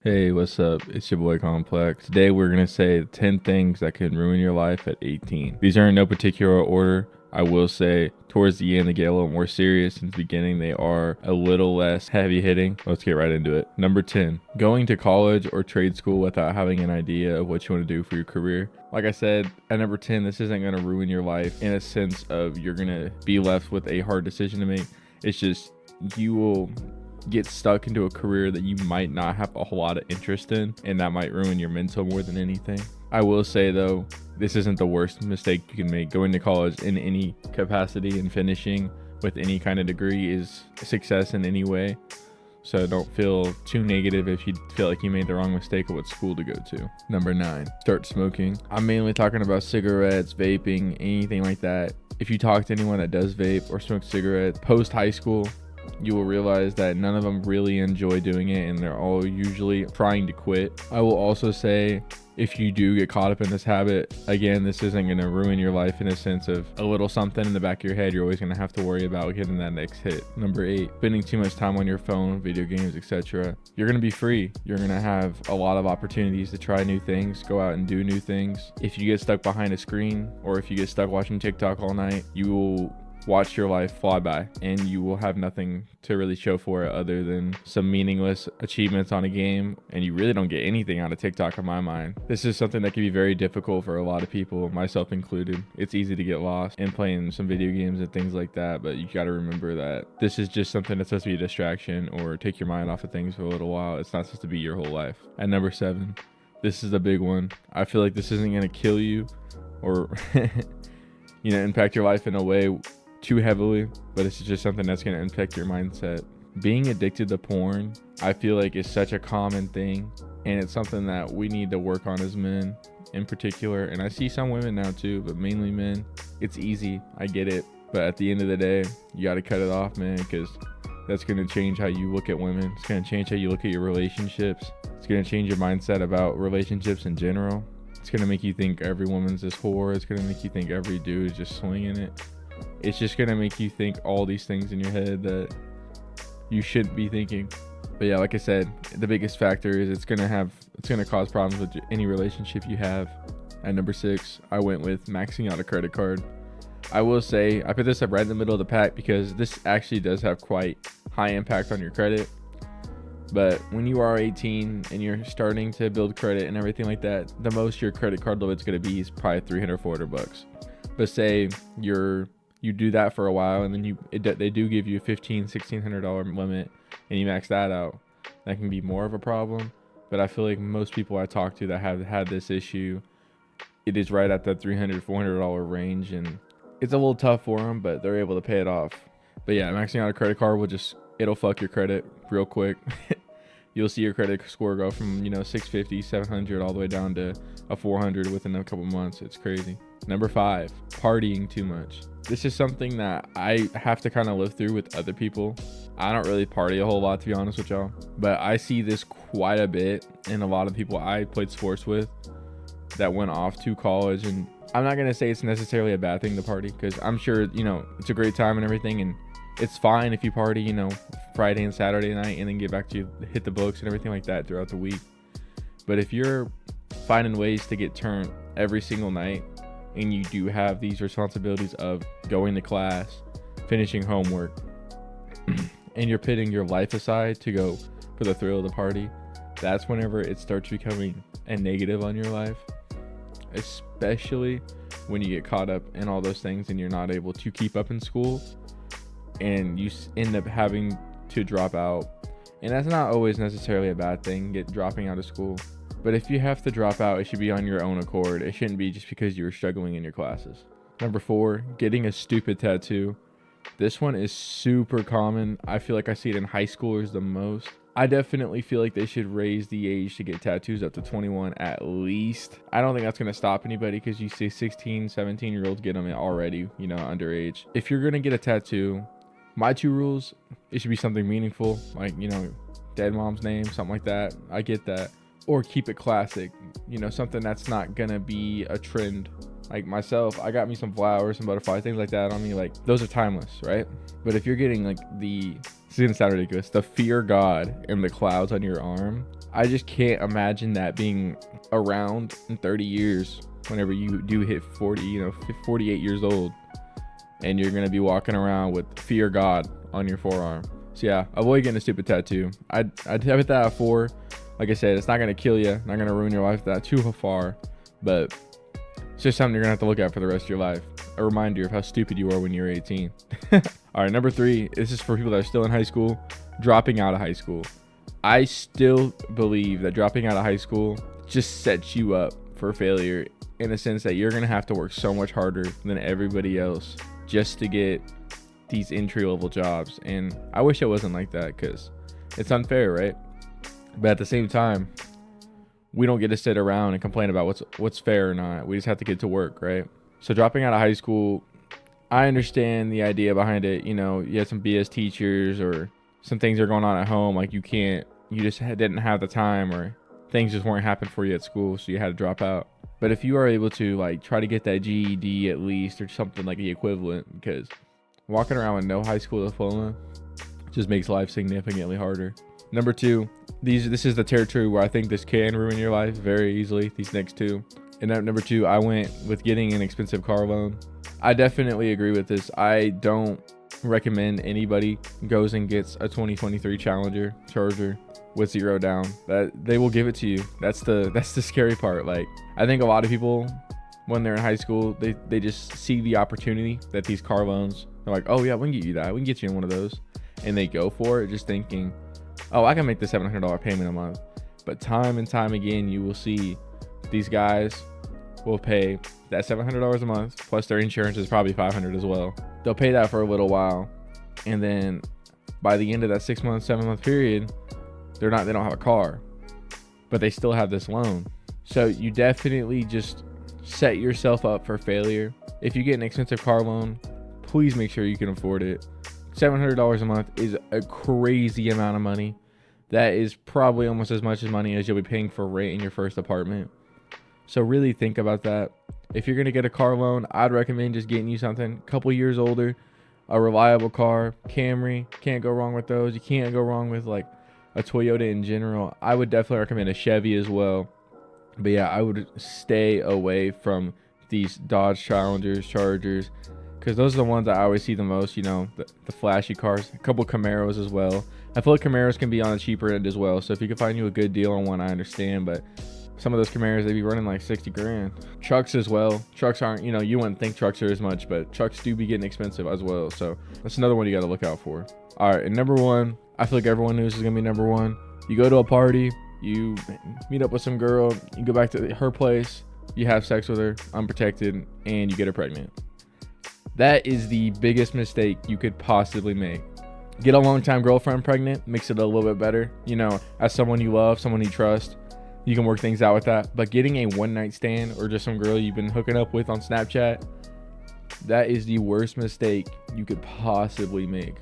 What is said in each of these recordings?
Hey, what's up? It's your boy Complex. Today we're going to say 10 things that can ruin your life at 18. These are in no particular order. I will say towards the end they get a little more serious. In the beginning they are a little less heavy hitting. Let's get right into it. Number 10, going to college or trade school without having an idea of what you want to do for your career. Like I said, at number 10, this isn't going to ruin your life in a sense of you're going to be left with a hard decision to make. It's just you will get stuck into a career that you might not have a whole lot of interest in, and that might ruin your mental more than anything. I will say though, this isn't the worst mistake you can make. Going to college in any capacity and finishing with any kind of degree is success in any way. So don't feel too negative if you feel like you made the wrong mistake of what school to go to. Number 9, start smoking. I'm mainly talking about cigarettes, vaping, anything like that. If you talk to anyone that does vape or smoke cigarettes post high school, you will realize that none of them really enjoy doing it, and they're all usually trying to quit. I will also say, if you do get caught up in this habit, again, this isn't going to ruin your life in a sense of a little something in the back of your head you're always going to have to worry about getting that next hit. Number 8, spending too much time on your phone, video games, etc. You're going to be free. You're going to have a lot of opportunities to try new things, go out and do new things. If you get stuck behind a screen, or if you get stuck watching TikTok all night, you will watch your life fly by, and you will have nothing to really show for it other than some meaningless achievements on a game, and you really don't get anything out of TikTok in my mind. This is something that can be very difficult for a lot of people, myself included. It's easy to get lost in playing some video games and things like that, but you got to remember that this is just something that's supposed to be a distraction or take your mind off of things for a little while. It's not supposed to be your whole life. At number 7, this is a big one. I feel like this isn't going to kill you or impact your life in a way too heavily, but it's just something that's going to impact your mindset. Being addicted to porn, I feel like, is such a common thing, and it's something that we need to work on as men in particular. And I see some women now too, but mainly men. It's easy, I get it, but at the end of the day, you got to cut it off, man, because that's going to change how you look at women. It's going to change how you look at your relationships. It's going to change your mindset about relationships in general. It's going to make you think every woman's this whore. It's going to make you think every dude is just swinging it. It's just going to make you think all these things in your head that you shouldn't be thinking. But yeah, like I said, the biggest factor is it's going to cause problems with any relationship you have. At number 6, I went with maxing out a credit card. I will say, I put this up right in the middle of the pack because this actually does have quite high impact on your credit. But when you are 18 and you're starting to build credit and everything like that, the most your credit card limit's going to be is probably $300, $400. But say you do that for a while, and then they do give you a $1,500-$1,600 limit, and you max that out. That can be more of a problem. But I feel like most people I talk to that have had this issue, it is right at that $300-$400 range, and it's a little tough for them, but they're able to pay it off. But yeah, maxing out a credit card it'll fuck your credit real quick. You'll see your credit score go from 650, 700 all the way down to a 400 within a couple months. It's crazy. Number 5, partying too much. This is something that I have to kind of live through with other people. I don't really party a whole lot, to be honest with y'all, but I see this quite a bit in a lot of people I played sports with that went off to college. And I'm not going to say it's necessarily a bad thing to party, because I'm sure, it's a great time and everything, and it's fine if you party, Friday and Saturday night and then get back to hit the books and everything like that throughout the week. But if you're finding ways to get turned every single night, and you do have these responsibilities of going to class, finishing homework, and you're putting your life aside to go for the thrill of the party, that's whenever it starts becoming a negative on your life, especially when you get caught up in all those things and you're not able to keep up in school, and you end up having to drop out. And that's not always necessarily a bad thing, dropping out of school. But if you have to drop out, it should be on your own accord. It shouldn't be just because you were struggling in your classes. Number 4, getting a stupid tattoo. This one is super common. I feel like I see it in high schoolers the most. I definitely feel like they should raise the age to get tattoos up to 21 at least. I don't think that's going to stop anybody, because you see 16, 17-year-olds get them already, underage. If you're going to get a tattoo, my 2 rules, it should be something meaningful, like, dead mom's name, something like that. I get that. Or keep it classic, something that's not gonna be a trend Like myself, I got me some flowers, some butterflies, things like that on me. Like those are timeless, right? But if you're getting like this is gonna sound ridiculous, the fear God and the clouds on your arm, I just can't imagine that being around in 30 years whenever you do hit 40, 48 years old, and you're gonna be walking around with fear God on your forearm. So yeah, avoid getting a stupid tattoo. I'd have it that at 4. Like I said, it's not gonna kill you, not gonna ruin your life that too far, but it's just something you're gonna have to look at for the rest of your life. A reminder of how stupid you were when you were 18. All right, number 3, this is for people that are still in high school, dropping out of high school. I still believe that dropping out of high school just sets you up for failure, in the sense that you're gonna have to work so much harder than everybody else just to get these entry level jobs. And I wish it wasn't like that, because it's unfair, right? But at the same time, we don't get to sit around and complain about what's fair or not. We just have to get to work, right? So dropping out of high school, I understand the idea behind it. You had some BS teachers, or some things are going on at home, like you just didn't have the time, or things just weren't happening for you at school, so you had to drop out. But if you are able to like try to get that GED at least, or something like the equivalent, because walking around with no high school diploma just makes life significantly harder. Number 2, this is the territory where I think this can ruin your life very easily, these next 2. And at number 2, I went with getting an expensive car loan. I definitely agree with this. I don't recommend anybody goes and gets a 2023 Charger with 0 down. That they will give it to you. That's the scary part. Like, I think a lot of people, when they're in high school, they just see the opportunity that these car loans, they're like, oh yeah, we can get you that, we can get you in one of those, and they go for it just thinking, oh, I can make the $700 payment a month. But time and time again, you will see these guys will pay that $700 a month, plus their insurance is probably $500 as well. They'll pay that for a little while, and then by the end of that 6 month, 7 month period, they don't have a car, but they still have this loan. So you definitely just set yourself up for failure. If you get an expensive car loan, please make sure you can afford it. $700 a month is a crazy amount of money. That is probably almost as much as money as you'll be paying for rent in your first apartment. So really think about that. If you're gonna get a car loan, I'd recommend just getting you something a couple years older, a reliable car. Camry, can't go wrong with those. You can't go wrong with like a Toyota in general. I would definitely recommend a Chevy as well. But yeah, I would stay away from these Dodge Chargers, because those are the ones I always see the most, the flashy cars. A couple Camaros as well. I feel like Camaros can be on the cheaper end as well. So if you can find you a good deal on one, I understand. But some of those Camaros, they be running like 60 grand. Trucks as well. Trucks aren't, you wouldn't think trucks are as much, but trucks do be getting expensive as well. So that's another one you got to look out for. All right, and number 1, I feel like everyone knows is going to be number 1. You go to a party, you meet up with some girl, you go back to her place, you have sex with her, unprotected, and you get her pregnant. That is the biggest mistake you could possibly make. Get a longtime girlfriend pregnant, makes it a little bit better. As someone you love, someone you trust, you can work things out with that. But getting a one night stand, or just some girl you've been hooking up with on Snapchat, that is the worst mistake you could possibly make.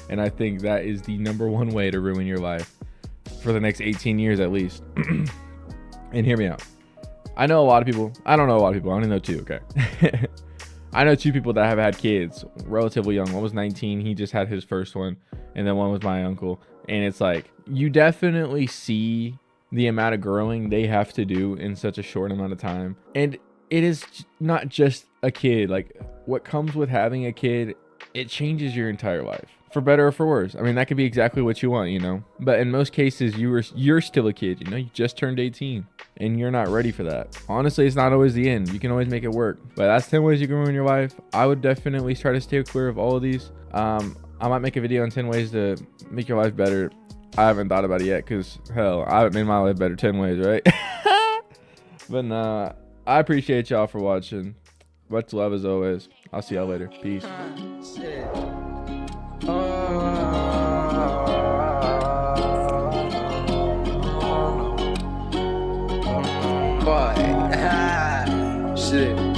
And I think that is the number 1 way to ruin your life for the next 18 years at least. And hear me out. I know a lot of people. I don't know a lot of people. I only know 2, okay? I know 2 people that have had kids relatively young. One was 19. He just had his first one. And then one was my uncle. And it's like, you definitely see the amount of growing they have to do in such a short amount of time. And it is not just a kid. Like, what comes with having a kid, it changes your entire life, for better or for worse. I mean, that could be exactly what you want, But in most cases, you're still a kid, you just turned 18. And you're not ready for that. Honestly, it's not always the end. You can always make it work. But that's 10 ways you can ruin your life. I would definitely try to stay clear of all of these. I might make a video on 10 ways to make your life better. I haven't thought about it yet, because hell, I haven't made my life better 10 ways, right? But nah, I appreciate y'all for watching. Much love as always. I'll see y'all later. Peace. Boy, shit.